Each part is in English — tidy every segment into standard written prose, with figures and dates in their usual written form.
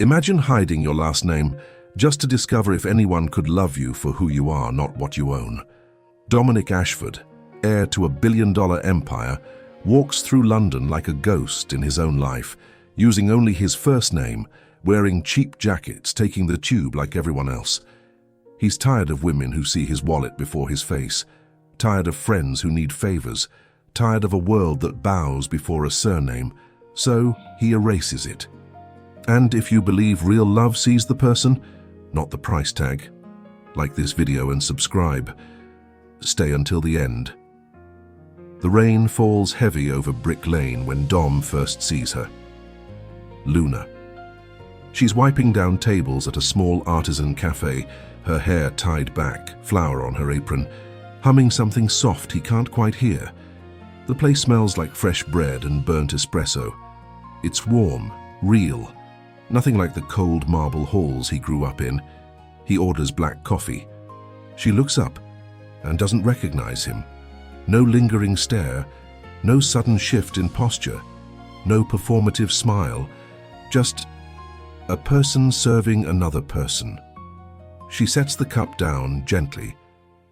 Imagine hiding your last name just to discover if anyone could love you for who you are, not what you own. Dominic Ashford, heir to a billion-dollar empire, walks through London like a ghost in his own life, using only his first name, wearing cheap jackets, taking the tube like everyone else. He's tired of women who see his wallet before his face, tired of friends who need favors, tired of a world that bows before a surname, so he erases it. And if you believe real love sees the person, not the price tag, like this video and subscribe. Stay until the end. The rain falls heavy over Brick Lane when Dom first sees her. Luna. She's wiping down tables at a small artisan cafe, her hair tied back, flour on her apron, humming something soft he can't quite hear. The place smells like fresh bread and burnt espresso. It's warm, real, nothing like the cold marble halls he grew up in. He orders black coffee. She looks up and doesn't recognize him. No lingering stare, no sudden shift in posture, no performative smile, just a person serving another person. She sets the cup down gently,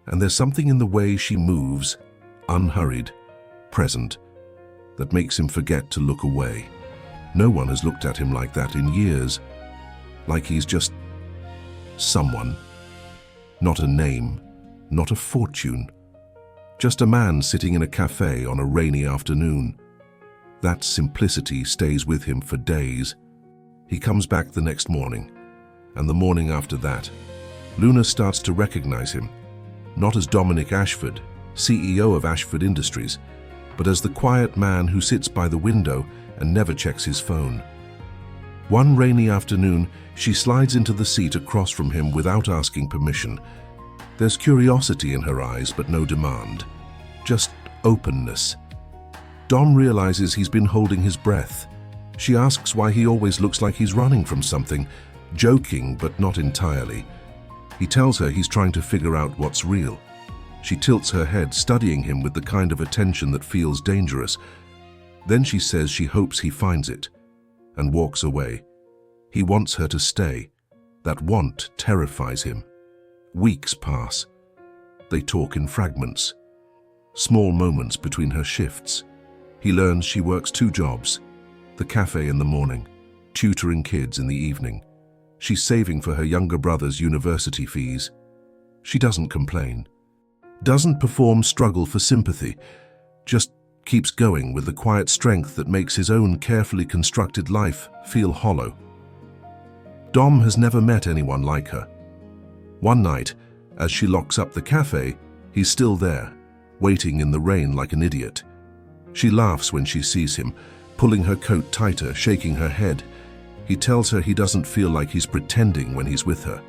and there's something in the way she moves, unhurried, present, that makes him forget to look away. No one has looked at him like that in years, like he's just someone, not a name, not a fortune, just a man sitting in a cafe on a rainy afternoon. That simplicity stays with him for days. He comes back the next morning, and the morning after that. Luna starts to recognize him, not as Dominic Ashford, CEO of Ashford Industries, but as the quiet man who sits by the window and never checks his phone. One rainy afternoon, she slides into the seat across from him without asking permission. There's curiosity in her eyes, but no demand. Just openness. Dom realizes he's been holding his breath. She asks why he always looks like he's running from something, joking but not entirely. He tells her he's trying to figure out what's real. She tilts her head, studying him with the kind of attention that feels dangerous. Then she says she hopes he finds it, and walks away. He wants her to stay. That want terrifies him. Weeks pass. They talk in fragments. Small moments between her shifts. He learns she works 2 jobs. The cafe in the morning, tutoring kids in the evening. She's saving for her younger brother's university fees. She doesn't complain. Doesn't perform struggle for sympathy. Just keeps going with the quiet strength that makes his own carefully constructed life feel hollow. Dom has never met anyone like her. One night, as she locks up the cafe, he's still there, waiting in the rain like an idiot. She laughs when she sees him, pulling her coat tighter, shaking her head. He tells her he doesn't feel like he's pretending when he's with her.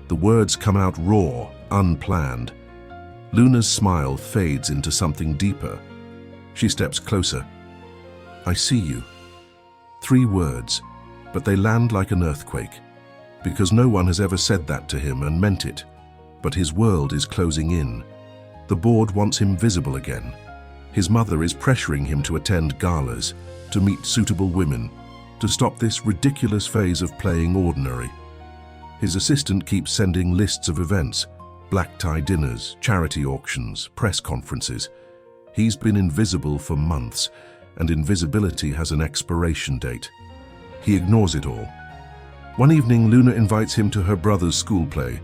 The words come out raw, unplanned. Luna's smile fades into something deeper. She steps closer. "I see you." 3 words, but they land like an earthquake, because no one has ever said that to him and meant it. But his world is closing in. The board wants him visible again. His mother is pressuring him to attend galas, to meet suitable women, to stop this ridiculous phase of playing ordinary. His assistant keeps sending lists of events, black-tie dinners, charity auctions, press conferences. He's been invisible for months, and invisibility has an expiration date. He ignores it all. One evening, Luna invites him to her brother's school play.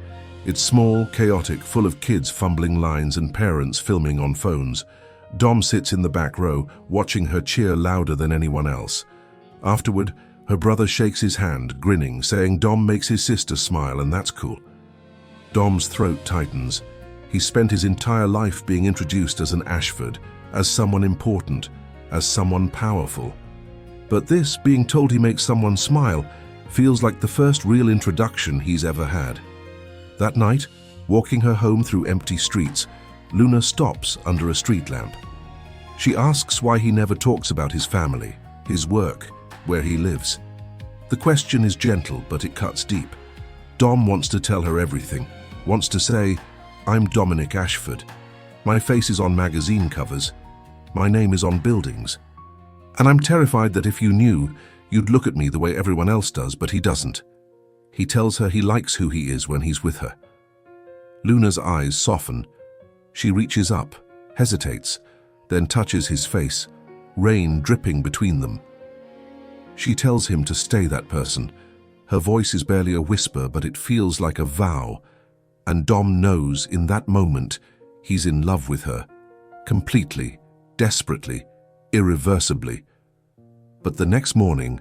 It's small, chaotic, full of kids fumbling lines and parents filming on phones. Dom sits in the back row, watching her cheer louder than anyone else. Afterward, her brother shakes his hand, grinning, saying Dom makes his sister smile, and that's cool. Dom's throat tightens. He spent his entire life being introduced as an Ashford, as someone important, as someone powerful. But this, being told he makes someone smile, feels like the first real introduction he's ever had. That night, walking her home through empty streets, Luna stops under a street lamp. She asks why he never talks about his family, his work, where he lives. The question is gentle, but it cuts deep. Dom wants to tell her everything, wants to say, "I'm Dominic Ashford. My face is on magazine covers. My name is on buildings. And I'm terrified that if you knew, You'd look at me the way everyone else does, but he doesn't. He tells her he likes who he is when he's with her. Luna's eyes soften. She reaches up, hesitates, then touches his face, rain dripping between them. She tells him to stay that person. Her voice is barely a whisper, but it feels like a vow. And Dom knows in that moment he's in love with her. Completely, desperately, irreversibly. But the next morning,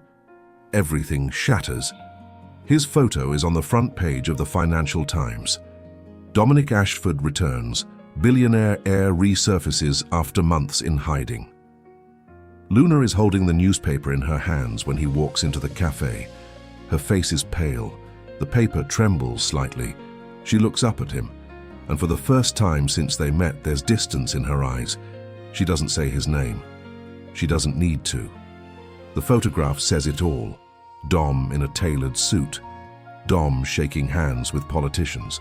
everything shatters. His photo is on the front page of the Financial Times. Dominic Ashford returns. Billionaire heir resurfaces after months in hiding. Luna is holding the newspaper in her hands when he walks into the cafe. Her face is pale. The paper trembles slightly. She looks up at him, and for the first time since they met, there's distance in her eyes. She doesn't say his name. She doesn't need to. The photograph says it all. Dom in a tailored suit. Dom shaking hands with politicians.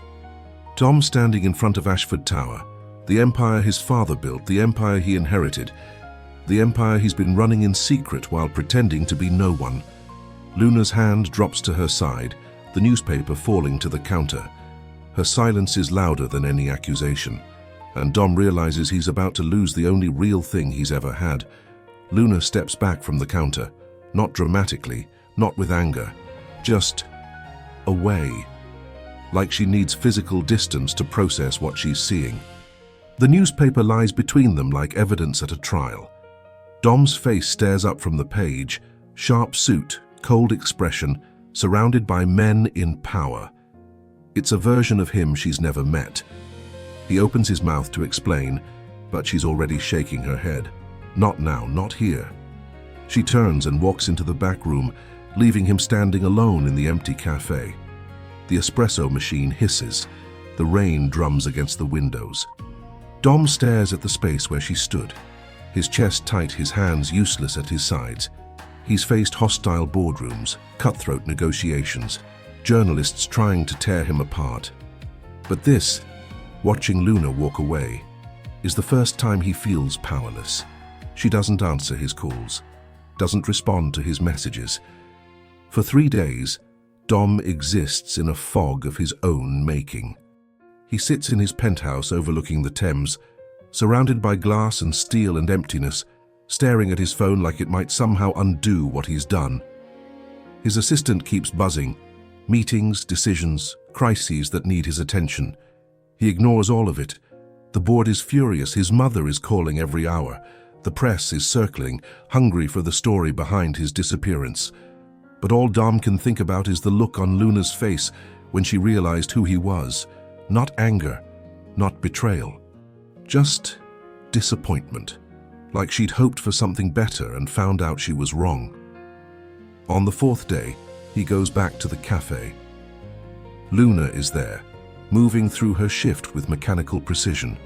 Dom standing in front of Ashford Tower, the empire his father built, the empire he inherited, the empire he's been running in secret while pretending to be no one. Luna's hand drops to her side, the newspaper falling to the counter. Her silence is louder than any accusation, and Dom realizes he's about to lose the only real thing he's ever had. Luna steps back from the counter, not dramatically, not with anger, just away, like she needs physical distance to process what she's seeing. The newspaper lies between them like evidence at a trial. Dom's face stares up from the page, sharp suit, cold expression, surrounded by men in power. It's a version of him she's never met. He opens his mouth to explain, but she's already shaking her head. Not now, not here. She turns and walks into the back room, leaving him standing alone in the empty cafe. The espresso machine hisses. The rain drums against the windows. Dom stares at the space where she stood, his chest tight, his hands useless at his sides. He's faced hostile boardrooms, cutthroat negotiations, journalists trying to tear him apart. But this, watching Luna walk away, is the first time he feels powerless. She doesn't answer his calls, doesn't respond to his messages. For 3 days, Dom exists in a fog of his own making. He sits in his penthouse overlooking the Thames, surrounded by glass and steel and emptiness, staring at his phone like it might somehow undo what he's done. His assistant keeps buzzing. Meetings, decisions, crises that need his attention. He ignores all of it. The board is furious. His mother is calling every hour. The press is circling, hungry for the story behind his disappearance. But all Dom can think about is the look on Luna's face when she realized who he was. Not anger, not betrayal. Just disappointment. Like she'd hoped for something better and found out she was wrong. On the 4th day, he goes back to the cafe. Luna is there, moving through her shift with mechanical precision.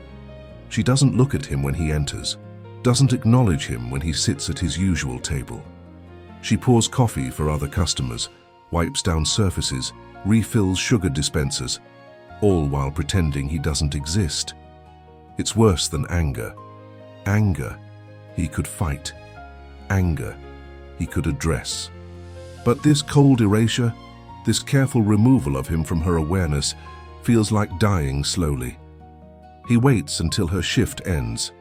She doesn't look at him when he enters, doesn't acknowledge him when he sits at his usual table. She pours coffee for other customers, wipes down surfaces, refills sugar dispensers, all while pretending he doesn't exist. It's worse than anger. Anger he could fight. Anger he could address. But this cold erasure, this careful removal of him from her awareness, feels like dying slowly. He waits until her shift ends,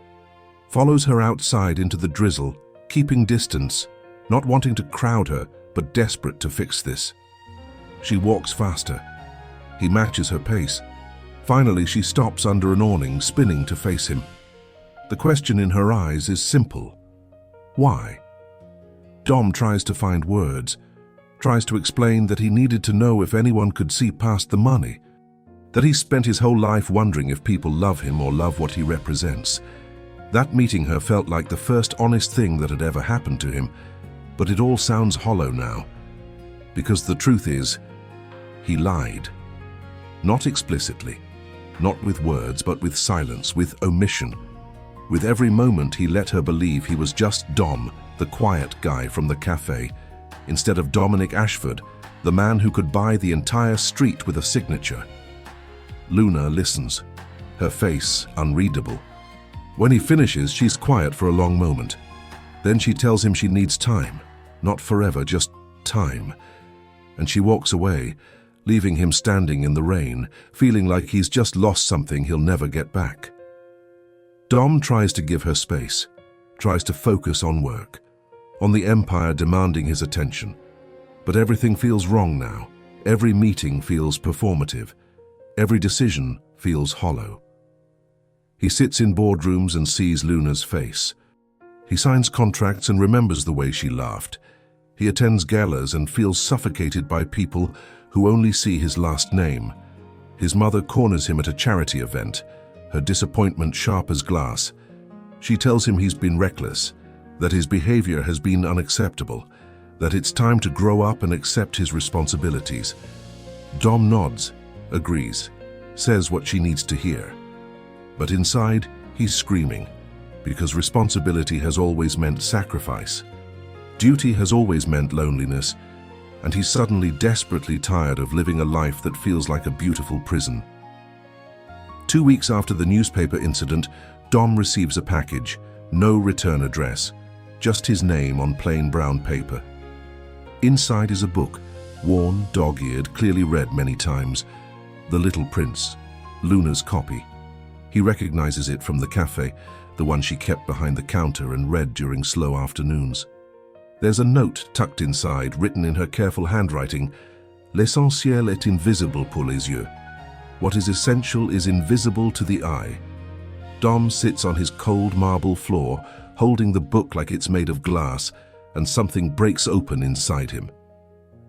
follows her outside into the drizzle, keeping distance, not wanting to crowd her, but desperate to fix this. She walks faster. He matches her pace. Finally, she stops under an awning, spinning to face him. The question in her eyes is simple. Why? Dom tries to find words, tries to explain that he needed to know if anyone could see past the money, that he spent his whole life wondering if people love him or love what he represents. That meeting her felt like the first honest thing that had ever happened to him, but it all sounds hollow now, because the truth is, he lied. Not explicitly, not with words, but with silence, with omission. With every moment he let her believe he was just Dom, the quiet guy from the cafe, instead of Dominic Ashford, the man who could buy the entire street with a signature. Luna listens, her face unreadable. When he finishes, she's quiet for a long moment. Then she tells him she needs time. Not forever, just time. And she walks away, leaving him standing in the rain, feeling like he's just lost something he'll never get back. Dom tries to give her space, tries to focus on work, on the empire demanding his attention. But everything feels wrong now. Every meeting feels performative. Every decision feels hollow. He sits in boardrooms and sees Luna's face. He signs contracts and remembers the way she laughed. He attends galas and feels suffocated by people who only see his last name. His mother corners him at a charity event, her disappointment sharp as glass. She tells him he's been reckless, that his behavior has been unacceptable, that it's time to grow up and accept his responsibilities. Dom nods, agrees, says what she needs to hear. But inside, he's screaming, because responsibility has always meant sacrifice. Duty has always meant loneliness, and he's suddenly desperately tired of living a life that feels like a beautiful prison. 2 weeks after the newspaper incident, Dom receives a package, no return address, just his name on plain brown paper. Inside is a book, worn, dog-eared, clearly read many times, The Little Prince, Luna's copy. He recognizes it from the cafe, the one she kept behind the counter and read during slow afternoons. There's a note tucked inside, written in her careful handwriting, L'essentiel est invisible pour les yeux. What is essential is invisible to the eye. Dom sits on his cold marble floor, holding the book like it's made of glass, and something breaks open inside him.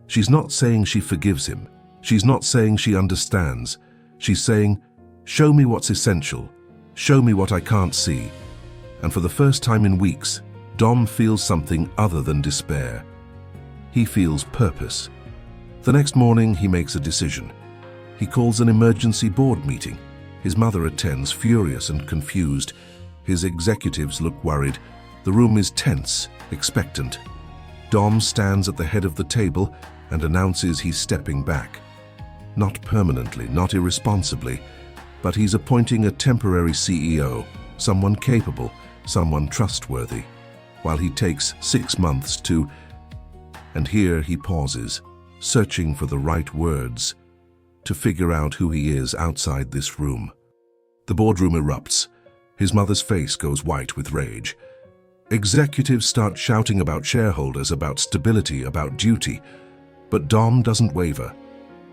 She's not saying she forgives him. She's not saying she understands. She's saying, show me what's essential. Show me what I can't see. And for the first time in weeks, Dom feels something other than despair. He feels purpose. The next morning, he makes a decision. He calls an emergency board meeting. His mother attends, furious and confused. His executives look worried. The room is tense, expectant. Dom stands at the head of the table and announces he's stepping back. Not permanently, not irresponsibly, but he's appointing a temporary CEO, someone capable, someone trustworthy, while he takes 6 months to... And here he pauses, searching for the right words, to figure out who he is outside this room. The boardroom erupts. His mother's face goes white with rage. Executives start shouting about shareholders, about stability, about duty. But Dom doesn't waver.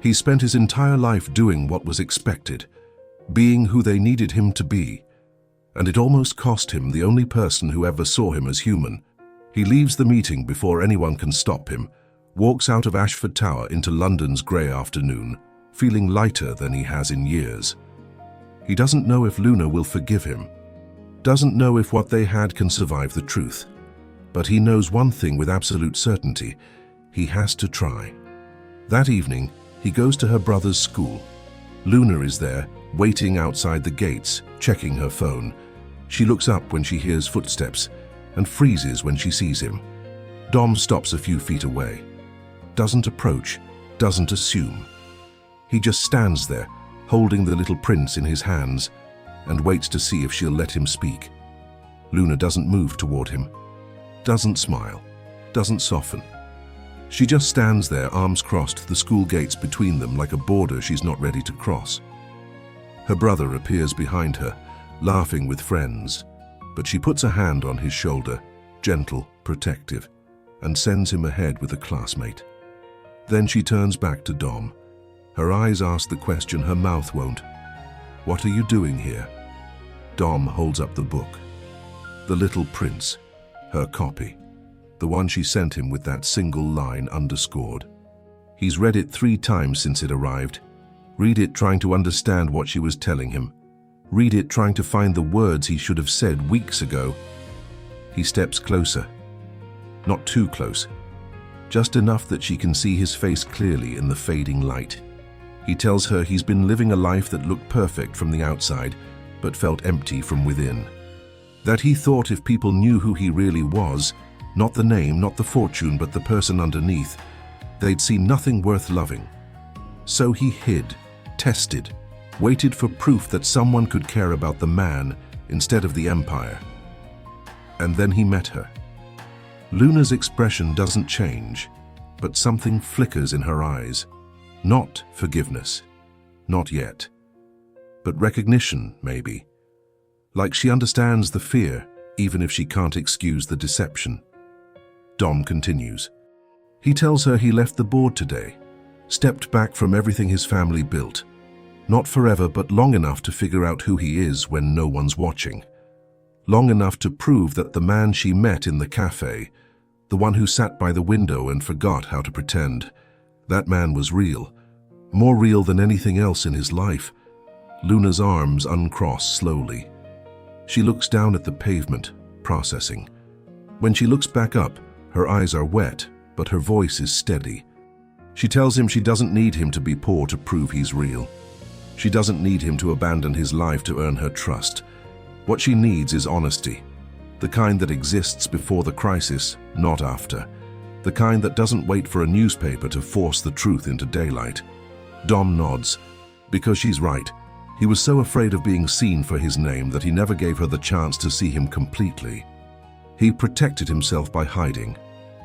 He spent his entire life doing what was expected, being who they needed him to be. And it almost cost him, the only person who ever saw him as human. He leaves the meeting before anyone can stop him, walks out of Ashford Tower into London's grey afternoon, feeling lighter than he has in years. He doesn't know if Luna will forgive him, doesn't know if what they had can survive the truth. But he knows one thing with absolute certainty: he has to try. That evening, he goes to her brother's school. Luna is there, waiting outside the gates, checking her phone. She looks up when she hears footsteps and freezes when she sees him. Dom stops a few feet away, doesn't approach, doesn't assume. He just stands there, holding the little prince in his hands, and waits to see if she'll let him speak. Luna doesn't move toward him, doesn't smile, doesn't soften. She just stands there, arms crossed, the school gates between them like a border she's not ready to cross. Her brother appears behind her, laughing with friends, but she puts a hand on his shoulder, gentle, protective, and sends him ahead with a classmate. Then she turns back to Dom. Her eyes ask the question her mouth won't. What are you doing here? Dom holds up the book. The Little Prince, her copy, the one she sent him with that single line underscored. He's read it 3 times since it arrived. Read it trying to understand what she was telling him. Read it trying to find the words he should have said weeks ago. He steps closer. Not too close. Just enough that she can see his face clearly in the fading light. He tells her he's been living a life that looked perfect from the outside, but felt empty from within. That he thought if people knew who he really was, not the name, not the fortune, but the person underneath, they'd see nothing worth loving. So he hid, tested, waited for proof that someone could care about the man instead of the empire. And then he met her. Luna's expression doesn't change, but something flickers in her eyes. Not forgiveness. Not yet. But recognition, maybe. Like she understands the fear, even if she can't excuse the deception. Dom continues. He tells her he left the board today, stepped back from everything his family built. Not forever, but long enough to figure out who he is when no one's watching. Long enough to prove that the man she met in the cafe, the one who sat by the window and forgot how to pretend, that man was real. More real than anything else in his life. Luna's arms uncross slowly. She looks down at the pavement, processing. When she looks back up, her eyes are wet, but her voice is steady. She tells him she doesn't need him to be poor to prove he's real. She doesn't need him to abandon his life to earn her trust. What she needs is honesty. The kind that exists before the crisis, not after. The kind that doesn't wait for a newspaper to force the truth into daylight. Dom nods, because she's right. He was so afraid of being seen for his name that he never gave her the chance to see him completely. He protected himself by hiding,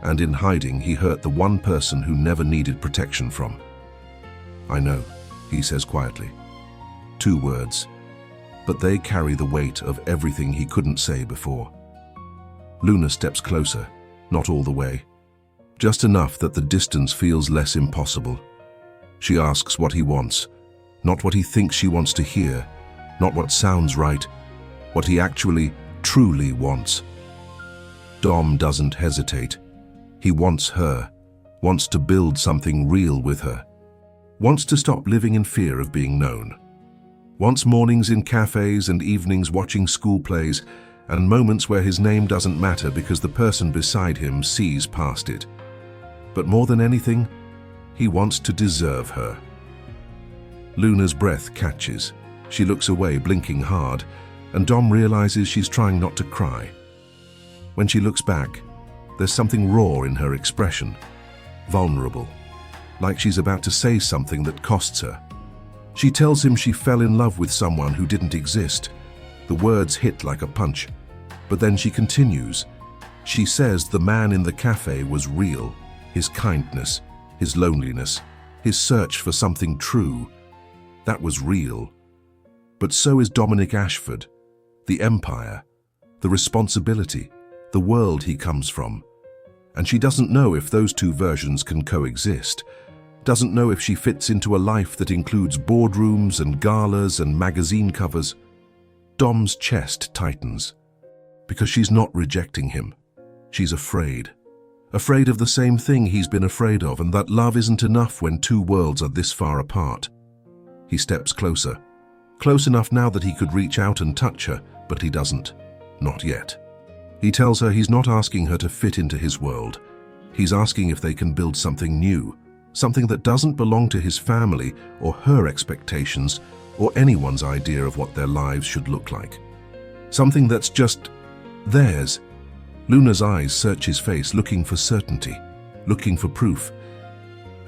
and in hiding he hurt the one person who never needed protection from. "I know," he says quietly. 2 words, but they carry the weight of everything he couldn't say before. Luna steps closer, not all the way. Just enough that the distance feels less impossible. She asks what he wants, not what he thinks she wants to hear, not what sounds right, what he actually, truly wants. Dom doesn't hesitate. He wants her, wants to build something real with her, wants to stop living in fear of being known. Wants mornings in cafes and evenings watching school plays, and moments where his name doesn't matter because the person beside him sees past it. But more than anything, he wants to deserve her. Luna's breath catches. She looks away, blinking hard, and Dom realizes she's trying not to cry. When she looks back, there's something raw in her expression, vulnerable, like she's about to say something that costs her. She tells him she fell in love with someone who didn't exist. The words hit like a punch, but then she continues. She says the man in the cafe was real, his kindness, his loneliness, his search for something true. That was real. But so is Dominic Ashford, the empire, the responsibility, the world he comes from. And she doesn't know if those 2 versions can coexist. Doesn't know if she fits into a life that includes boardrooms and galas and magazine covers. Dom's chest tightens, because she's not rejecting him. She's afraid. Afraid of the same thing he's been afraid of, and that love isn't enough when 2 worlds are this far apart. He steps closer. Close enough now that he could reach out and touch her, but he doesn't. Not yet. He tells her he's not asking her to fit into his world. He's asking if they can build something new, something that doesn't belong to his family or her expectations or anyone's idea of what their lives should look like. Something that's just theirs. Luna's eyes search his face, looking for certainty, looking for proof.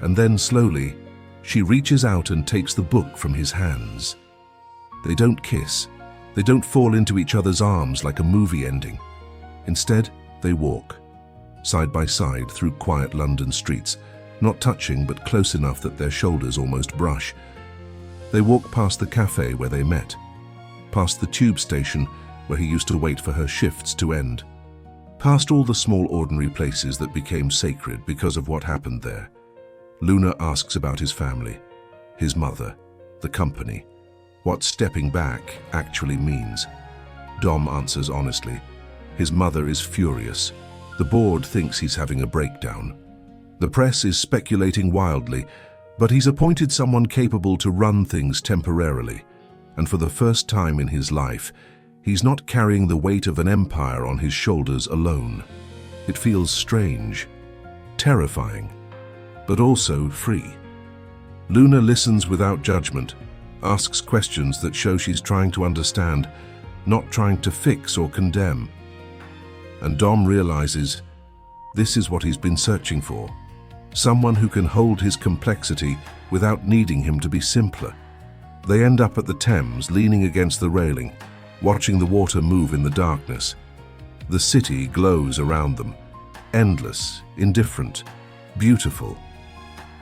And then slowly, she reaches out and takes the book from his hands. They don't kiss. They don't fall into each other's arms like a movie ending. Instead, they walk, side by side through quiet London streets, not touching but close enough that their shoulders almost brush. They walk past the cafe where they met, past the tube station where he used to wait for her shifts to end, past all the small ordinary places that became sacred because of what happened there. Luna asks about his family, his mother, the company, what stepping back actually means. Dom answers honestly. His mother is furious. The board thinks he's having a breakdown. The press is speculating wildly, but he's appointed someone capable to run things temporarily. And for the first time in his life, he's not carrying the weight of an empire on his shoulders alone. It feels strange, terrifying, but also free. Luna listens without judgment, asks questions that show she's trying to understand, not trying to fix or condemn. And Dom realizes this is what he's been searching for. Someone who can hold his complexity without needing him to be simpler. They end up at the Thames, leaning against the railing, watching the water move in the darkness. The city glows around them. Endless, indifferent, beautiful.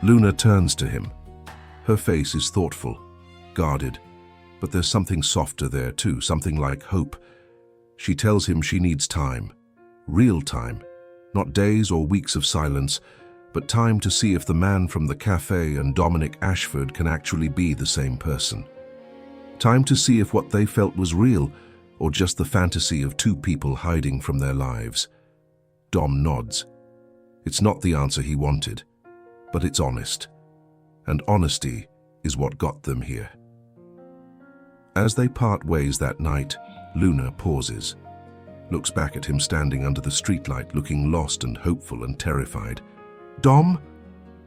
Luna turns to him. Her face is thoughtful, guarded, but there's something softer there too, something like hope. She tells him she needs time, real time, not days or weeks of silence, but time to see if the man from the cafe and Dominic Ashford can actually be the same person. Time to see if what they felt was real or just the fantasy of two people hiding from their lives. Dom nods. It's not the answer he wanted, but it's honest. And honesty is what got them here. As they part ways that night, Luna pauses, looks back at him standing under the streetlight, looking lost and hopeful and terrified. "Dom?"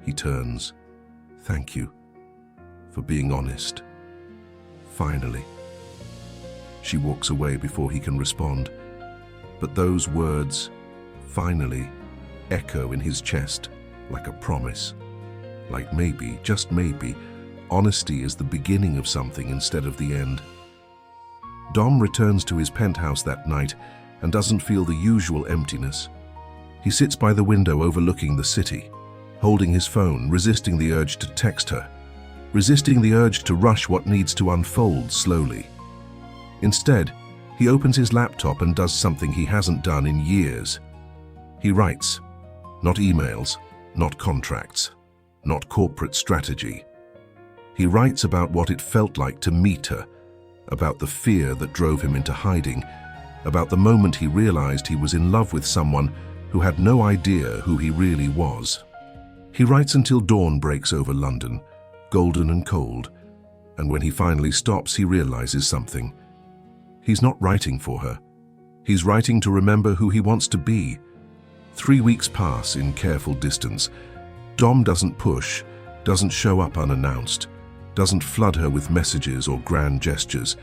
He turns. "Thank you for being honest." Finally. She walks away before he can respond. But those words, finally, echo in his chest like a promise. Like maybe, just maybe, honesty is the beginning of something instead of the end. Dom returns to his penthouse that night and doesn't feel the usual emptiness. He sits by the window overlooking the city, holding his phone, resisting the urge to text her, resisting the urge to rush what needs to unfold slowly. Instead, he opens his laptop and does something he hasn't done in years. He writes, not emails, not contracts, not corporate strategy. He writes about what it felt like to meet her, about the fear that drove him into hiding, about the moment he realized he was in love with someone who had no idea who he really was. He writes until dawn breaks over London, golden and cold, and when he finally stops, he realizes something. He's not writing for her. He's writing to remember who he wants to be. 3 weeks pass in careful distance. Dom doesn't push, doesn't show up unannounced, doesn't flood her with messages or grand gestures.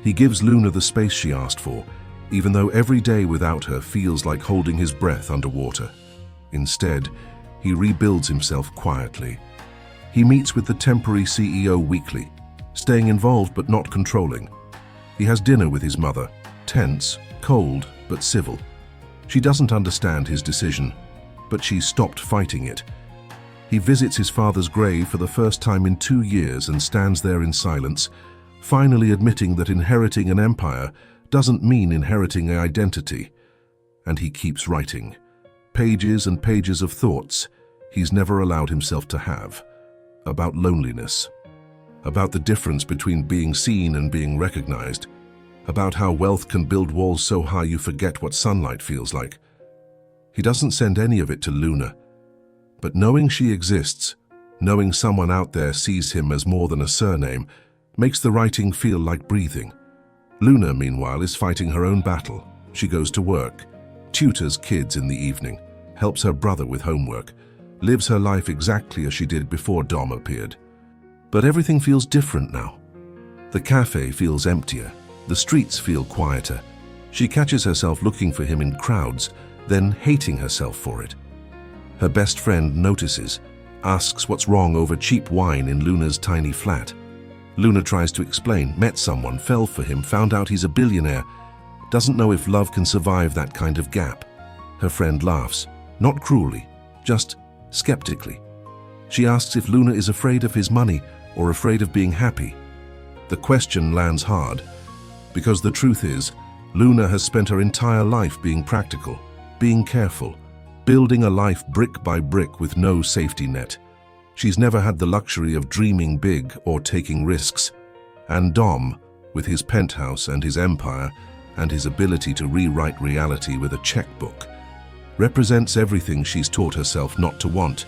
He gives Luna the space she asked for, even though every day without her feels like holding his breath underwater. Instead, he rebuilds himself quietly. He meets with the temporary CEO weekly, staying involved but not controlling. He has dinner with his mother, tense, cold, but civil. She doesn't understand his decision, but she's stopped fighting it. He visits his father's grave for the first time in 2 years and stands there in silence, finally admitting that inheriting an empire doesn't mean inheriting an identity. And he keeps writing. Pages and pages of thoughts he's never allowed himself to have. About loneliness. About the difference between being seen and being recognized. About how wealth can build walls so high you forget what sunlight feels like. He doesn't send any of it to Luna. But knowing she exists, knowing someone out there sees him as more than a surname, makes the writing feel like breathing. Luna, meanwhile, is fighting her own battle. She goes to work, tutors kids in the evening, helps her brother with homework, lives her life exactly as she did before Dom appeared. But everything feels different now. The cafe feels emptier, the streets feel quieter. She catches herself looking for him in crowds, then hating herself for it. Her best friend notices, asks what's wrong over cheap wine in Luna's tiny flat. Luna tries to explain, met someone, fell for him, found out he's a billionaire, doesn't know if love can survive that kind of gap. Her friend laughs, not cruelly, just skeptically. She asks if Luna is afraid of his money or afraid of being happy. The question lands hard, because the truth is, Luna has spent her entire life being practical, being careful, building a life brick by brick with no safety net. She's never had the luxury of dreaming big or taking risks. And Dom, with his penthouse and his empire and his ability to rewrite reality with a checkbook, represents everything she's taught herself not to want.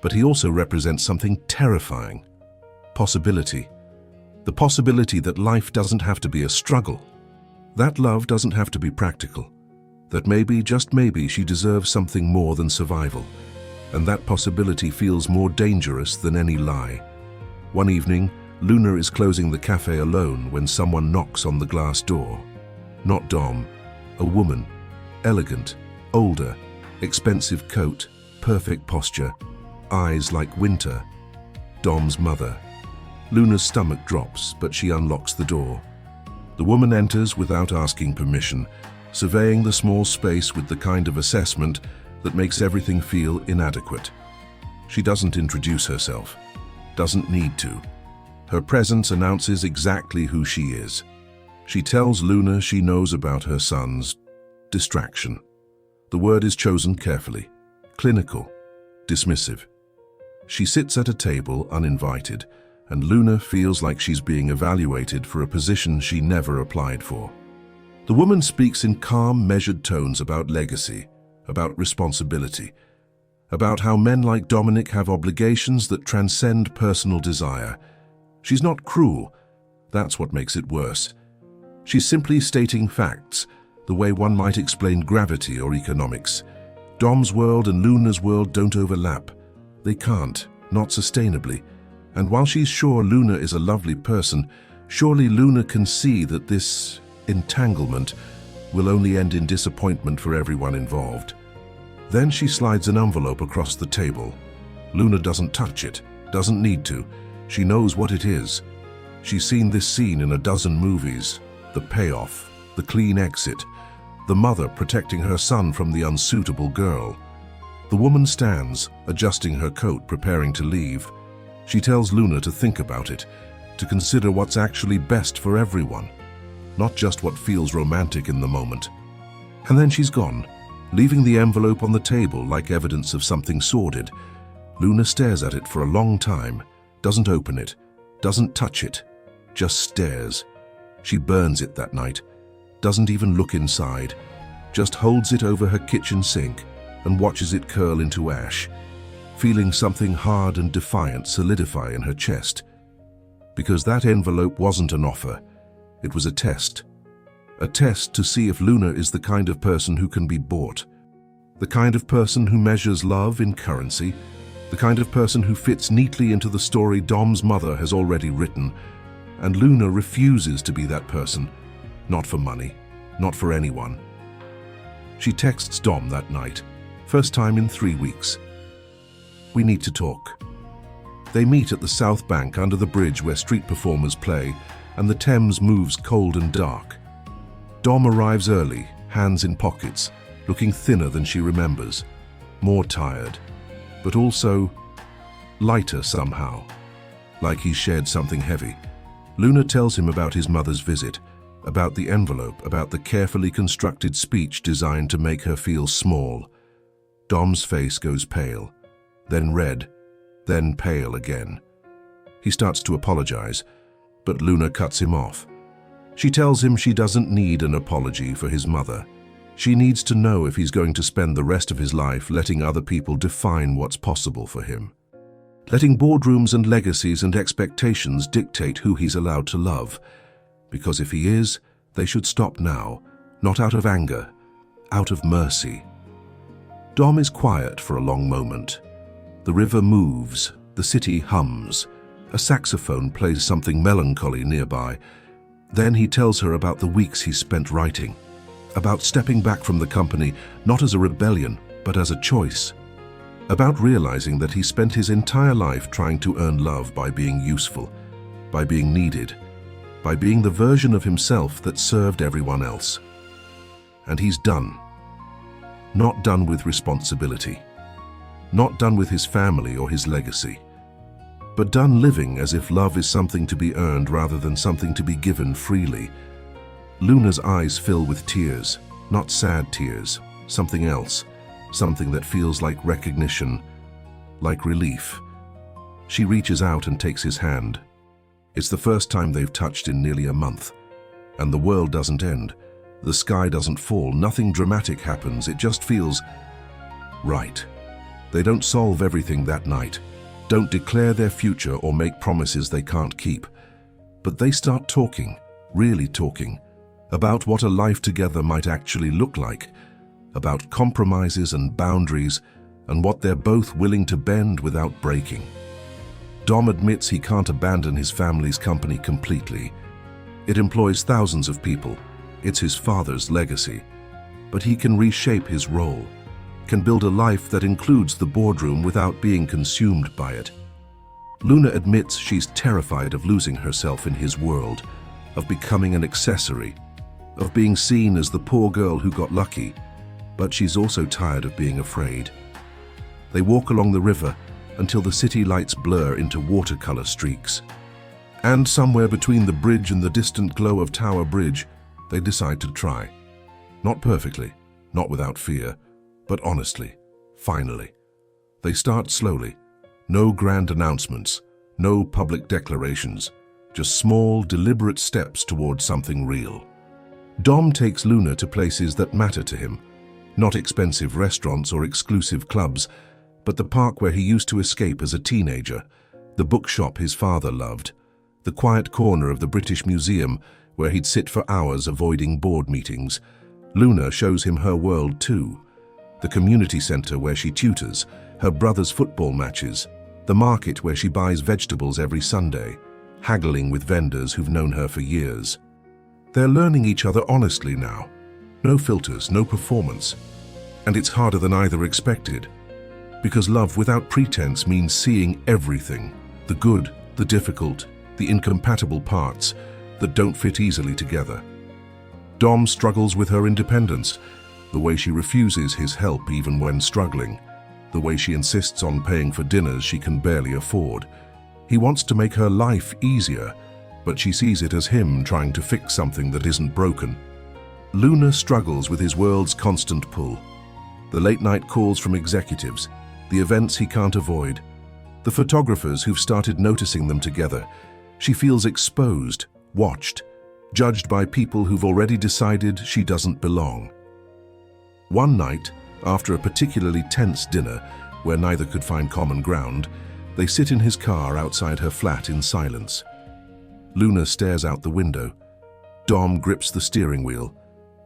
But he also represents something terrifying. Possibility. The possibility that life doesn't have to be a struggle. That love doesn't have to be practical. That maybe, just maybe, she deserves something more than survival. And that possibility feels more dangerous than any lie. One evening, Luna is closing the cafe alone when someone knocks on the glass door. Not Dom, a woman, elegant, older, expensive coat, perfect posture, eyes like winter. Dom's mother. Luna's stomach drops, but she unlocks the door. The woman enters without asking permission, surveying the small space with the kind of assessment that makes everything feel inadequate. She doesn't introduce herself, doesn't need to. Her presence announces exactly who she is. She tells Luna she knows about her son's distraction. The word is chosen carefully. Clinical, dismissive. She sits at a table uninvited, and Luna feels like she's being evaluated for a position she never applied for. The woman speaks in calm, measured tones about legacy, about responsibility, about how men like Dominic have obligations that transcend personal desire. She's not cruel. That's what makes it worse. She's simply stating facts, the way one might explain gravity or economics. Dom's world and Luna's world don't overlap. They can't, not sustainably. And while she's sure Luna is a lovely person, surely Luna can see that this entanglement will only end in disappointment for everyone involved. Then she slides an envelope across the table. Luna doesn't touch it, doesn't need to. She knows what it is. She's seen this scene in a dozen movies. The payoff, the clean exit, the mother protecting her son from the unsuitable girl. The woman stands, adjusting her coat, preparing to leave. She tells Luna to think about it, to consider what's actually best for everyone, not just what feels romantic in the moment. And then she's gone, leaving the envelope on the table like evidence of something sordid. Luna stares at it for a long time, doesn't open it, doesn't touch it, just stares. She burns it that night, doesn't even look inside, just holds it over her kitchen sink and watches it curl into ash, feeling something hard and defiant solidify in her chest. Because that envelope wasn't an offer, it was a test. A test to see if Luna is the kind of person who can be bought, the kind of person who measures love in currency, the kind of person who fits neatly into the story Dom's mother has already written. And Luna refuses to be that person, not for money, not for anyone. She texts Dom that night, first time in 3 weeks. We need to talk. They meet at the South Bank under the bridge where street performers play, and the Thames moves cold and dark. Dom arrives early, hands in pockets, looking thinner than she remembers, more tired, but also lighter somehow, like he's shared something heavy. Luna tells him about his mother's visit, about the envelope, about the carefully constructed speech designed to make her feel small. Dom's face goes pale, then red, then pale again. He starts to apologize, but Luna cuts him off. She tells him she doesn't need an apology for his mother. She needs to know if he's going to spend the rest of his life letting other people define what's possible for him, letting boardrooms and legacies and expectations dictate who he's allowed to love. Because if he is, they should stop now, not out of anger, out of mercy. Dom is quiet for a long moment. The river moves, the city hums. A saxophone plays something melancholy nearby. Then he tells her about the weeks he spent writing, about stepping back from the company, not as a rebellion, but as a choice, about realizing that he spent his entire life trying to earn love by being useful, by being needed, by being the version of himself that served everyone else. And he's done. Not done with responsibility, not done with his family or his legacy, but done living as if love is something to be earned rather than something to be given freely. Luna's eyes fill with tears, not sad tears, something else, something that feels like recognition, like relief. She reaches out and takes his hand. It's the first time they've touched in nearly a month. And the world doesn't end. The sky doesn't fall. Nothing dramatic happens. It just feels right. They don't solve everything that night, don't declare their future or make promises they can't keep. But they start talking, really talking, about what a life together might actually look like, about compromises and boundaries, and what they're both willing to bend without breaking. Dom admits he can't abandon his family's company completely. It employs thousands of people. It's his father's legacy. But he can reshape his role, can build a life that includes the boardroom without being consumed by it. Luna admits she's terrified of losing herself in his world, of becoming an accessory, of being seen as the poor girl who got lucky. but she's also tired of being afraid. They walk along the river until the city lights blur into watercolor streaks. And somewhere between the bridge and the distant glow of Tower Bridge, they decide to try. Not perfectly, not without fear, but honestly, finally. They start slowly. No grand announcements, no public declarations, just small, deliberate steps towards something real. Dom takes Luna to places that matter to him. Not expensive restaurants or exclusive clubs, but the park where he used to escape as a teenager, the bookshop his father loved, the quiet corner of the British Museum where he'd sit for hours avoiding board meetings. Luna shows him her world too. The community center where she tutors, her brother's football matches, the market where she buys vegetables every Sunday, haggling with vendors who've known her for years. They're learning each other honestly now. No filters, no performance. And it's harder than either expected. Because love without pretense means seeing everything, the good, the difficult, the incompatible parts that don't fit easily together. Dom struggles with her independence, the way she refuses his help even when struggling, the way she insists on paying for dinners she can barely afford. He wants to make her life easier, but she sees it as him trying to fix something that isn't broken. Luna struggles with his world's constant pull. The late-night calls from executives, the events he can't avoid, the photographers who've started noticing them together. She feels exposed, watched, judged by people who've already decided she doesn't belong. One night, after a particularly tense dinner where neither could find common ground, they sit in his car outside her flat in silence. Luna stares out the window. Dom grips the steering wheel.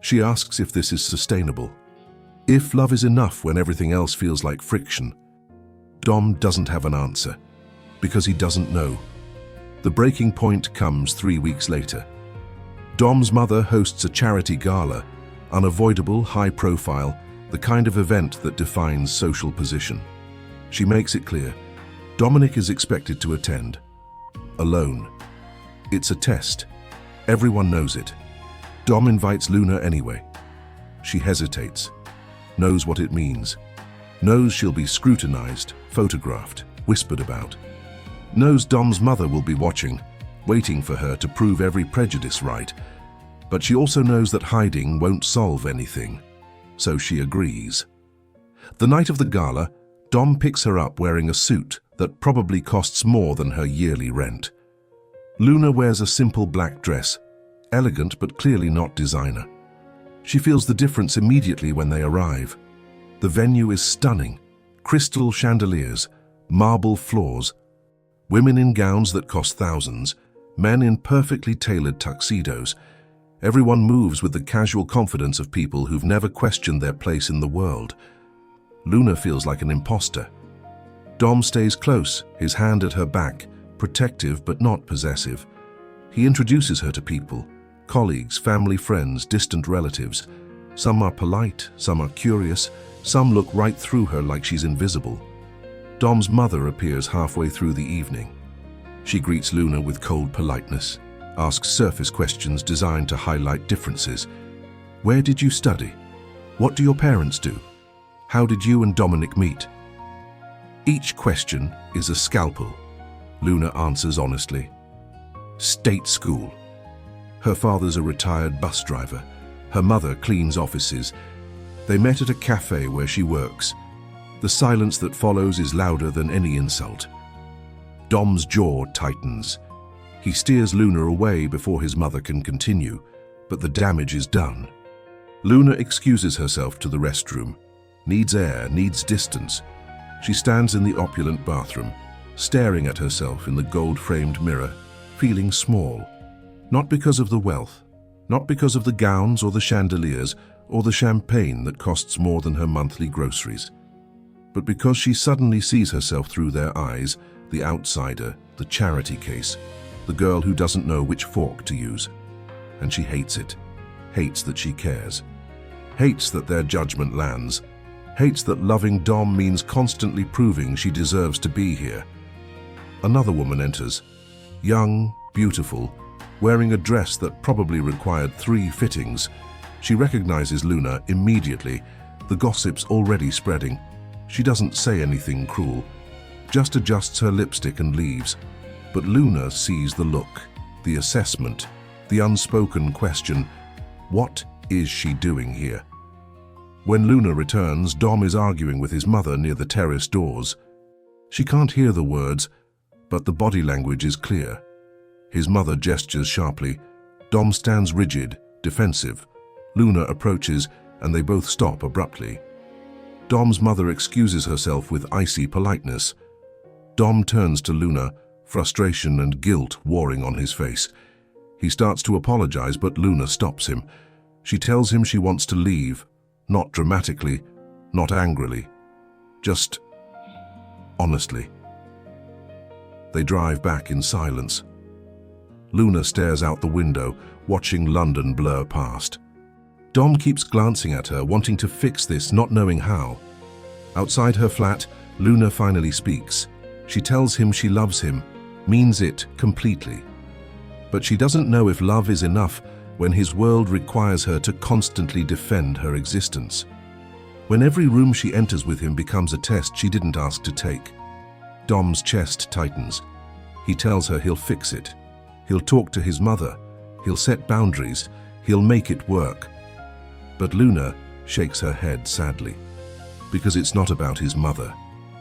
She asks if this is sustainable. If love is enough when everything else feels like friction. Dom doesn't have an answer, because he doesn't know. The breaking point comes 3 weeks later. Dom's mother hosts a charity gala, unavoidable, high profile, the kind of event that defines social position. She makes it clear, Dominic is expected to attend. Alone. It's a test. Everyone knows it. Dom invites Luna anyway. She hesitates. Knows what it means. Knows she'll be scrutinized, photographed, whispered about. Knows Dom's mother will be watching, waiting for her to prove every prejudice right. But she also knows that hiding won't solve anything. So she agrees. The night of the gala, Dom picks her up wearing a suit that probably costs more than her yearly rent. Luna wears a simple black dress, elegant but clearly not designer. She feels the difference immediately when they arrive. The venue is stunning. Crystal chandeliers, marble floors, women in gowns that cost thousands, men in perfectly tailored tuxedos. Everyone moves with the casual confidence of people who've never questioned their place in the world. Luna feels like an imposter. Dom stays close, his hand at her back, protective but not possessive. He introduces her to people, colleagues, family, friends, distant relatives. Some are polite, some are curious, some look right through her like she's invisible. Dom's mother appears halfway through the evening. She greets Luna with cold politeness, asks surface questions designed to highlight differences. Where did you study? What do your parents do? How did you and Dominic meet? Each question is a scalpel. Luna answers honestly. State school. Her father's a retired bus driver. Her mother cleans offices. They met at a cafe where she works. The silence that follows is louder than any insult. Dom's jaw tightens. He steers Luna away before his mother can continue, but the damage is done. Luna excuses herself to the restroom. Needs air, needs distance. She stands in the opulent bathroom, staring at herself in the gold-framed mirror, feeling small. Not because of the wealth, not because of the gowns or the chandeliers or the champagne that costs more than her monthly groceries, but because she suddenly sees herself through their eyes, the outsider, the charity case, the girl who doesn't know which fork to use. And she hates it, hates that she cares, hates that their judgment lands, hates that loving Dom means constantly proving she deserves to be here. Another woman enters, young, beautiful, wearing a dress that probably required 3 fittings. She recognizes Luna immediately, The gossip's already spreading. She doesn't say anything cruel, just adjusts her lipstick and leaves. But Luna sees the look, the assessment, the unspoken question, what is she doing here? When Luna returns, Dom is arguing with his mother near the terrace doors. She can't hear the words, but the body language is clear. His mother gestures sharply. Dom stands rigid, defensive. Luna approaches, and they both stop abruptly. Dom's mother excuses herself with icy politeness. Dom turns to Luna, frustration and guilt warring on his face. He starts to apologize, but Luna stops him. She tells him she wants to leave, not dramatically, not angrily, just honestly. They drive back in silence. Luna stares out the window, watching London blur past. Dom keeps glancing at her, wanting to fix this, not knowing how. Outside her flat, Luna finally speaks. She tells him she loves him, means it completely. But she doesn't know if love is enough when his world requires her to constantly defend her existence. When every room she enters with him becomes a test she didn't ask to take. Dom's chest tightens. He tells her he'll fix it. He'll talk to his mother. He'll set boundaries. He'll make it work. But Luna shakes her head sadly. Because it's not about his mother.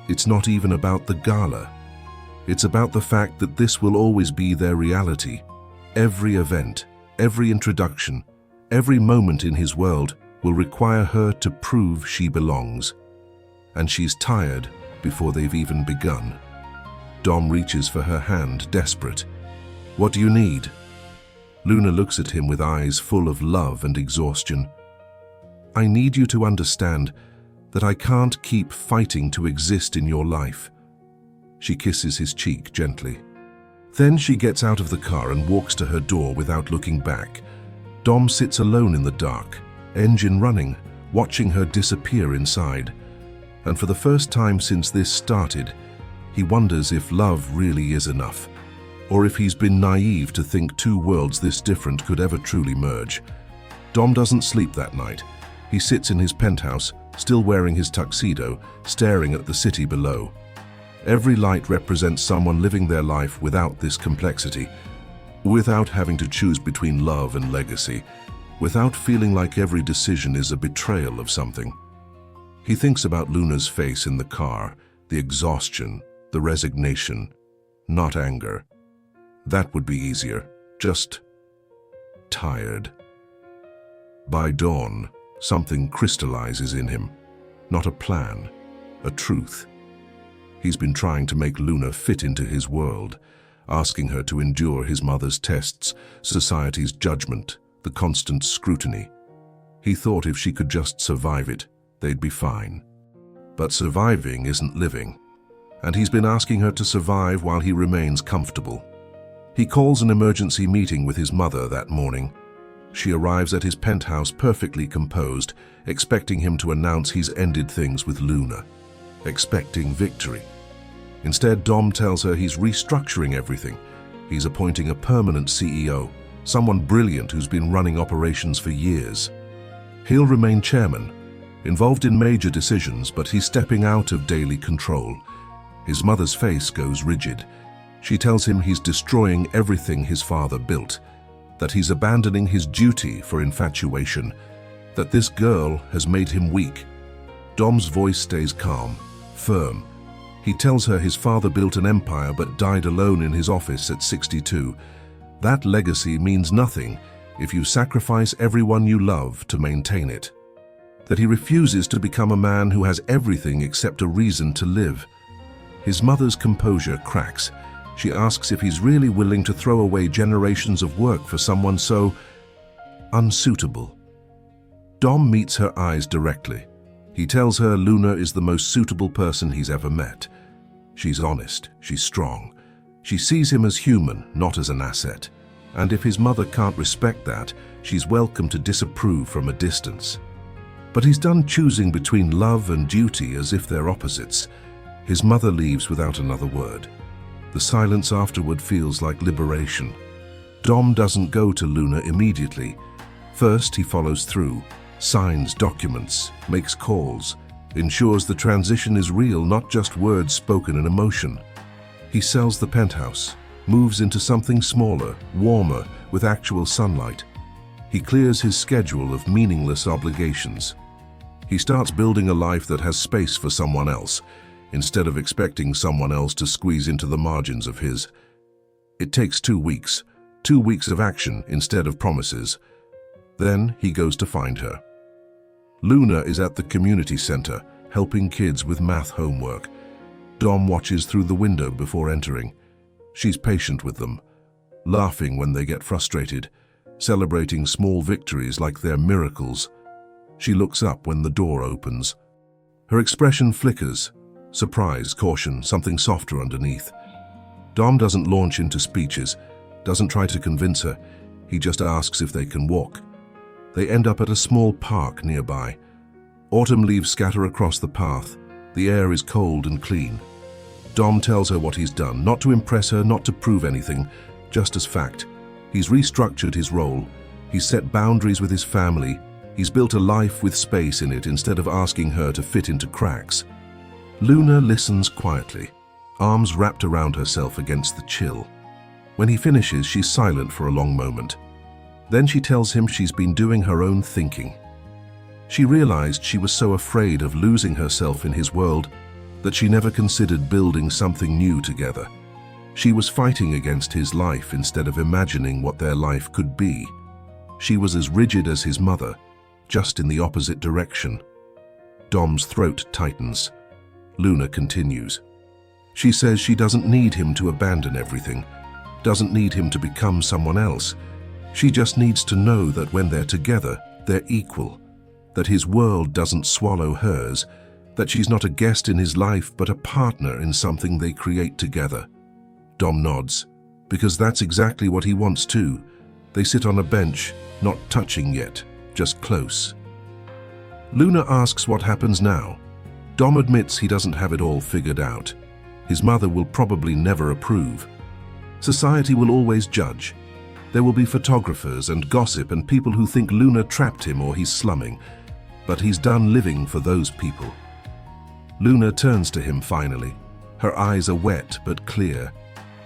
It's not even about the gala. It's about the fact that this will always be their reality. Every event, every introduction, every moment in his world will require her to prove she belongs. And she's tired before they've even begun. Dom reaches for her hand, desperate. What do you need? Luna looks at him with eyes full of love and exhaustion. I need you to understand that I can't keep fighting to exist in your life. She kisses his cheek gently. Then she gets out of the car and walks to her door without looking back. Dom sits alone in the dark, engine running, watching her disappear inside. And for the first time since this started, he wonders if love really is enough, or if he's been naive to think two worlds this different could ever truly merge. Dom doesn't sleep that night. He sits in his penthouse, still wearing his tuxedo, staring at the city below. Every light represents someone living their life without this complexity, without having to choose between love and legacy, without feeling like every decision is a betrayal of something. He thinks about Luna's face in the car, the exhaustion, the resignation, not anger. That would be easier, just tired. By dawn, something crystallizes in him, not a plan, a truth. He's been trying to make Luna fit into his world, asking her to endure his mother's tests, society's judgment, the constant scrutiny. He thought if she could just survive it, they'd be fine. But surviving isn't living, and he's been asking her to survive while he remains comfortable. He calls an emergency meeting with his mother that morning. She arrives at his penthouse perfectly composed, expecting him to announce he's ended things with Luna, expecting victory. Instead, Dom tells her he's restructuring everything. He's appointing a permanent CEO, someone brilliant who's been running operations for years. He'll remain chairman, involved in major decisions, but he's stepping out of daily control. His mother's face goes rigid. She tells him he's destroying everything his father built, that he's abandoning his duty for infatuation, that this girl has made him weak. Dom's voice stays calm, firm. He tells her his father built an empire but died alone in his office at 62. That legacy means nothing if you sacrifice everyone you love to maintain it. That he refuses to become a man who has everything except a reason to live. His mother's composure cracks. She asks if he's really willing to throw away generations of work for someone so unsuitable. Dom meets her eyes directly. He tells her Luna is the most suitable person he's ever met. She's honest, she's strong. She sees him as human, not as an asset. And if his mother can't respect that, she's welcome to disapprove from a distance. But he's done choosing between love and duty as if they're opposites. His mother leaves without another word. The silence afterward feels like liberation. Dom doesn't go to Luna immediately. First, he follows through, signs documents, makes calls, ensures the transition is real, not just words spoken in emotion. He sells the penthouse, moves into something smaller, warmer, with actual sunlight. He clears his schedule of meaningless obligations. He starts building a life that has space for someone else, instead of expecting someone else to squeeze into the margins of his. It takes 2 weeks, 2 weeks of action instead of promises. Then he goes to find her. Luna is at the community center, helping kids with math homework. Dom watches through the window before entering. She's patient with them, laughing when they get frustrated, celebrating small victories like they're miracles. She looks up when the door opens. Her expression flickers, surprise, caution, something softer underneath. Dom doesn't launch into speeches, doesn't try to convince her. He just asks if they can walk. They end up at a small park nearby. Autumn leaves scatter across the path. The air is cold and clean. Dom tells her what he's done, not to impress her, not to prove anything, just as fact. He's restructured his role. He's set boundaries with his family. He's built a life with space in it instead of asking her to fit into cracks. Luna listens quietly, arms wrapped around herself against the chill. When he finishes, she's silent for a long moment. Then she tells him she's been doing her own thinking. She realized she was so afraid of losing herself in his world that she never considered building something new together. She was fighting against his life instead of imagining what their life could be. She was as rigid as his mother, just in the opposite direction. Dom's throat tightens. Luna continues. She says she doesn't need him to abandon everything, doesn't need him to become someone else. She just needs to know that when they're together, they're equal, that his world doesn't swallow hers, that she's not a guest in his life but a partner in something they create together. Dom nods, because that's exactly what he wants too. They sit on a bench, not touching yet, just close. Luna asks what happens now. Dom admits he doesn't have it all figured out. His mother will probably never approve. Society will always judge. There will be photographers and gossip and people who think Luna trapped him or he's slumming. But he's done living for those people. Luna turns to him finally. Her eyes are wet but clear.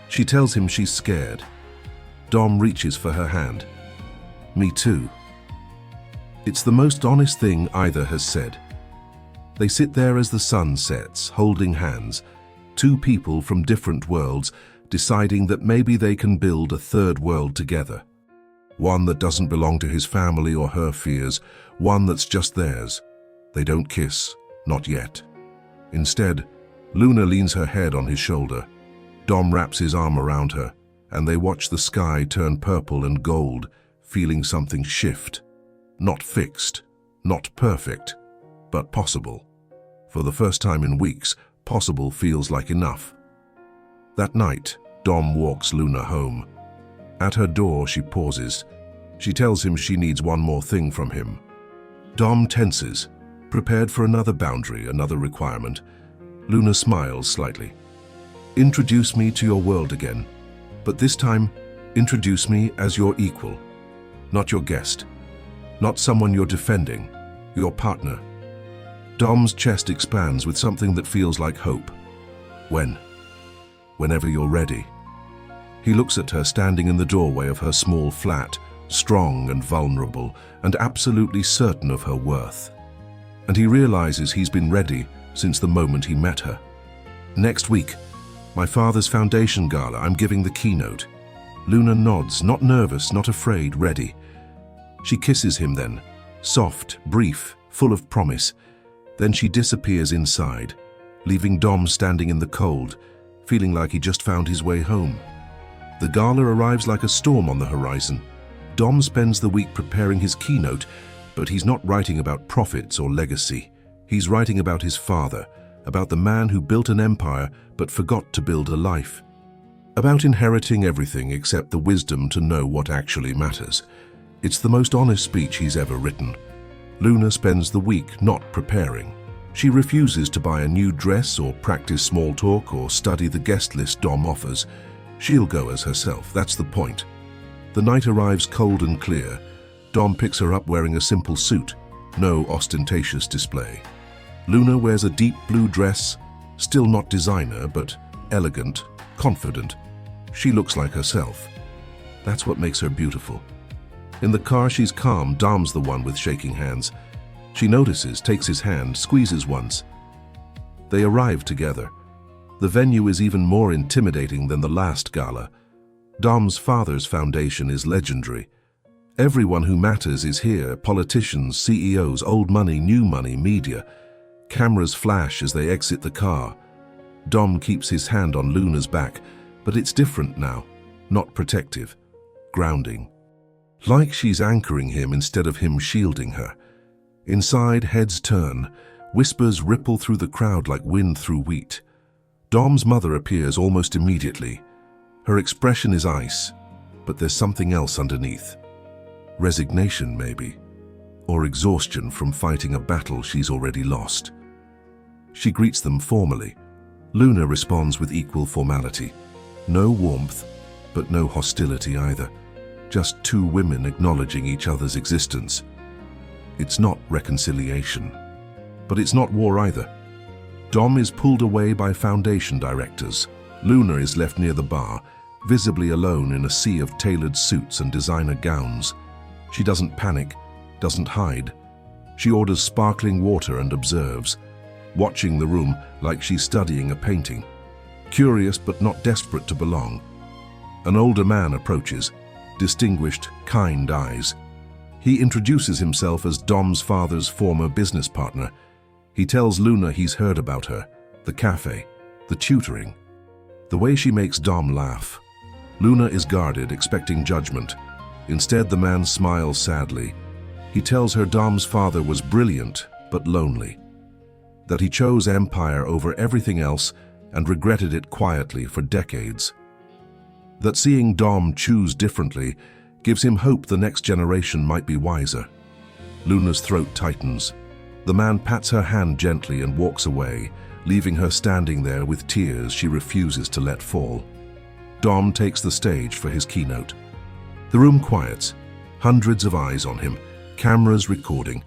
She tells him she's scared. Dom reaches for her hand. Me too. It's the most honest thing either has said. They sit there as the sun sets, holding hands, two people from different worlds, deciding that maybe they can build a third world together. One that doesn't belong to his family or her fears, one that's just theirs. They don't kiss, not yet. Instead, Luna leans her head on his shoulder. Dom wraps his arm around her, and they watch the sky turn purple and gold, feeling something shift. Not fixed, not perfect, but possible. For the first time in weeks, possible feels like enough. That night, Dom walks Luna home. At her door, she pauses. She tells him she needs one more thing from him. Dom tenses, prepared for another boundary, another requirement. Luna smiles slightly. Introduce me to your world again, but this time, introduce me as your equal, not your guest, not someone you're defending, your partner. Dom's chest expands with something that feels like hope. When? Whenever you're ready. He looks at her standing in the doorway of her small flat, strong and vulnerable, and absolutely certain of her worth. And he realizes he's been ready since the moment he met her. Next week, my father's foundation gala, I'm giving the keynote. Luna nods, not nervous, not afraid, ready. She kisses him then, soft, brief, full of promise. Then she disappears inside, leaving Dom standing in the cold, feeling like he just found his way home. The gala arrives like a storm on the horizon. Dom spends the week preparing his keynote, but he's not writing about profits or legacy. He's writing about his father, about the man who built an empire but forgot to build a life. About inheriting everything except the wisdom to know what actually matters. It's the most honest speech he's ever written. Luna spends the week not preparing. She refuses to buy a new dress or practice small talk or study the guest list Dom offers. She'll go as herself, that's the point. The night arrives cold and clear. Dom picks her up wearing a simple suit. No ostentatious display. Luna wears a deep blue dress, still not designer, but elegant, confident. She looks like herself. That's what makes her beautiful. In the car, she's calm. Dom's the one with shaking hands. She notices, takes his hand, squeezes once. They arrive together. The venue is even more intimidating than the last gala. Dom's father's foundation is legendary. Everyone who matters is here: politicians, CEOs, old money, new money, media. Cameras flash as they exit the car. Dom keeps his hand on Luna's back, but it's different now. Not protective. Grounding. Like she's anchoring him instead of him shielding her. Inside, heads turn. Whispers ripple through the crowd like wind through wheat. Dom's mother appears almost immediately. Her expression is ice, but there's something else underneath. Resignation, maybe. Or exhaustion from fighting a battle she's already lost. She greets them formally. Luna responds with equal formality. No warmth, but no hostility either. Just two women acknowledging each other's existence. It's not reconciliation, but it's not war either. Dom is pulled away by foundation directors. Luna is left near the bar, visibly alone in a sea of tailored suits and designer gowns. She doesn't panic, doesn't hide. She orders sparkling water and observes, watching the room like she's studying a painting. Curious but not desperate to belong. An older man approaches, distinguished, kind eyes. He introduces himself as Dom's father's former business partner. He tells Luna he's heard about her, the cafe, the tutoring. The way she makes Dom laugh. Luna is guarded, expecting judgment. Instead, the man smiles sadly. He tells her Dom's father was brilliant, but lonely. That he chose empire over everything else and regretted it quietly for decades. That seeing Dom choose differently gives him hope the next generation might be wiser. Luna's throat tightens. The man pats her hand gently and walks away, leaving her standing there with tears she refuses to let fall. Dom takes the stage for his keynote. The room quiets, hundreds of eyes on him, cameras recording.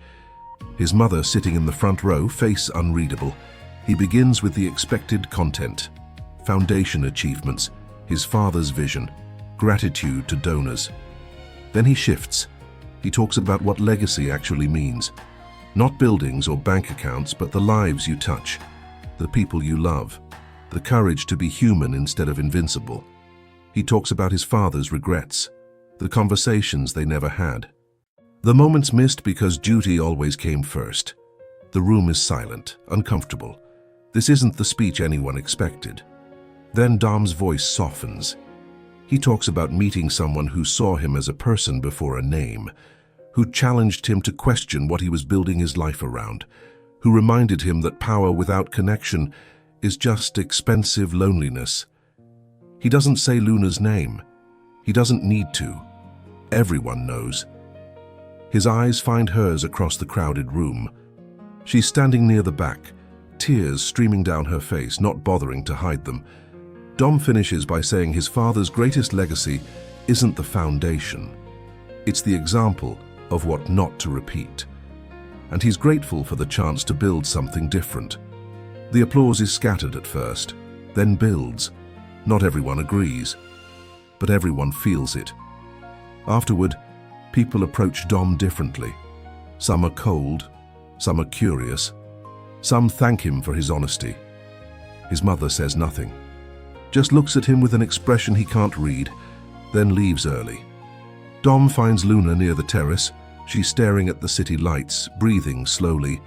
His mother sitting in the front row, face unreadable. He begins with the expected content. Foundation achievements, his father's vision, gratitude to donors. Then he shifts. He talks about what legacy actually means. Not buildings or bank accounts, but the lives you touch, the people you love, the courage to be human instead of invincible. He talks about his father's regrets, the conversations they never had. The moments missed because duty always came first. The room is silent, uncomfortable. This isn't the speech anyone expected. Then Dom's voice softens. He talks about meeting someone who saw him as a person before a name, who challenged him to question what he was building his life around, who reminded him that power without connection is just expensive loneliness. He doesn't say Luna's name. He doesn't need to. Everyone knows. His eyes find hers across the crowded room. She's standing near the back, tears streaming down her face, not bothering to hide them. Dom finishes by saying his father's greatest legacy isn't the foundation. It's the example of what not to repeat. And he's grateful for the chance to build something different. The applause is scattered at first, then builds. Not everyone agrees, but everyone feels it. Afterward, people approach Dom differently. Some are cold, some are curious. Some thank him for his honesty. His mother says nothing, just looks at him with an expression he can't read, then leaves early. Dom finds Luna near the terrace. She's staring at the city lights, breathing slowly.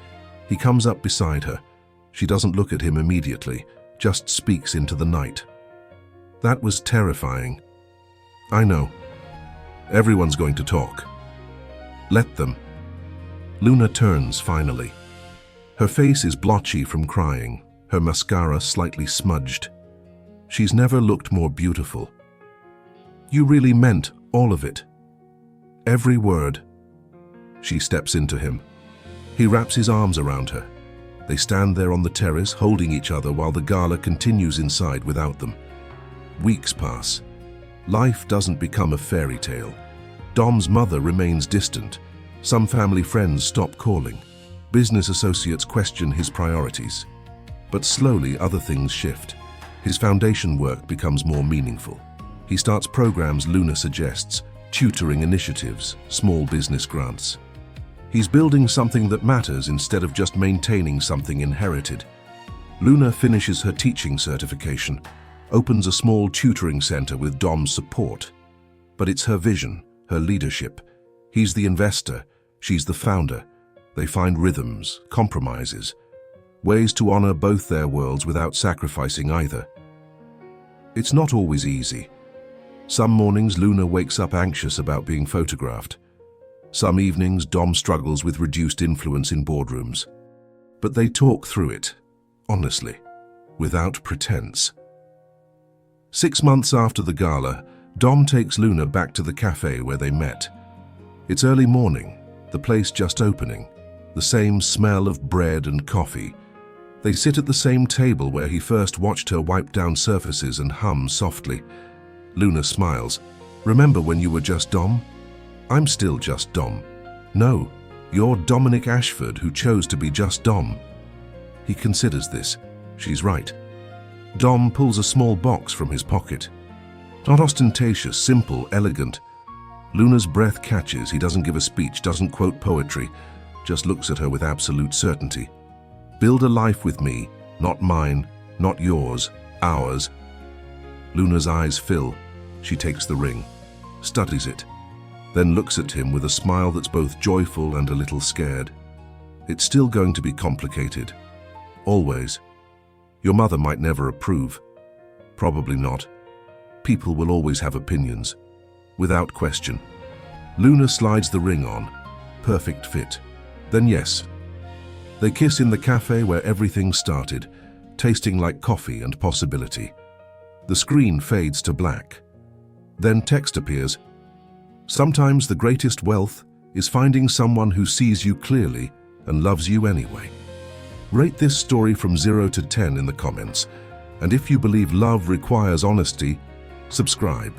He comes up beside her. She doesn't look at him immediately, just speaks into the night. That was terrifying. I know. Everyone's going to talk. Let them. Luna turns finally. Her face is blotchy from crying, her mascara slightly smudged. She's never looked more beautiful. You really meant all of it. Every word. She steps into him. He wraps his arms around her. They stand there on the terrace, holding each other while the gala continues inside without them. Weeks pass. Life doesn't become a fairy tale. Dom's mother remains distant. Some family friends stop calling. Business associates question his priorities. But slowly other things shift. His foundation work becomes more meaningful. He starts programs Luna suggests, tutoring initiatives, small business grants. He's building something that matters instead of just maintaining something inherited. Luna finishes her teaching certification, opens a small tutoring center with Dom's support. But it's her vision, her leadership. He's the investor, she's the founder. They find rhythms, compromises, ways to honor both their worlds without sacrificing either. It's not always easy. Some mornings Luna wakes up anxious about being photographed. Some evenings Dom struggles with reduced influence in boardrooms. But they talk through it, honestly, without pretense. 6 months after the gala, Dom takes Luna back to the cafe where they met. It's early morning, the place just opening, the same smell of bread and coffee. They sit at the same table where he first watched her wipe down surfaces and hum softly. Luna smiles. "Remember when you were just Dom?" "I'm still just Dom." "No, you're Dominic Ashford who chose to be just Dom." He considers this. She's right. Dom pulls a small box from his pocket. Not ostentatious, simple, elegant. Luna's breath catches. He doesn't give a speech, doesn't quote poetry, just looks at her with absolute certainty. "Build a life with me, not mine, not yours, ours." Luna's eyes fill. She takes the ring, studies it, then looks at him with a smile that's both joyful and a little scared. "It's still going to be complicated. Always. Your mother might never approve. Probably not. People will always have opinions. Without question." Luna slides the ring on. Perfect fit. Then yes. They kiss in the cafe where everything started, tasting like coffee and possibility. The screen fades to black. Then text appears. "Sometimes the greatest wealth is finding someone who sees you clearly and loves you anyway." Rate this story from 0 to 10 in the comments. And if you believe love requires honesty, subscribe.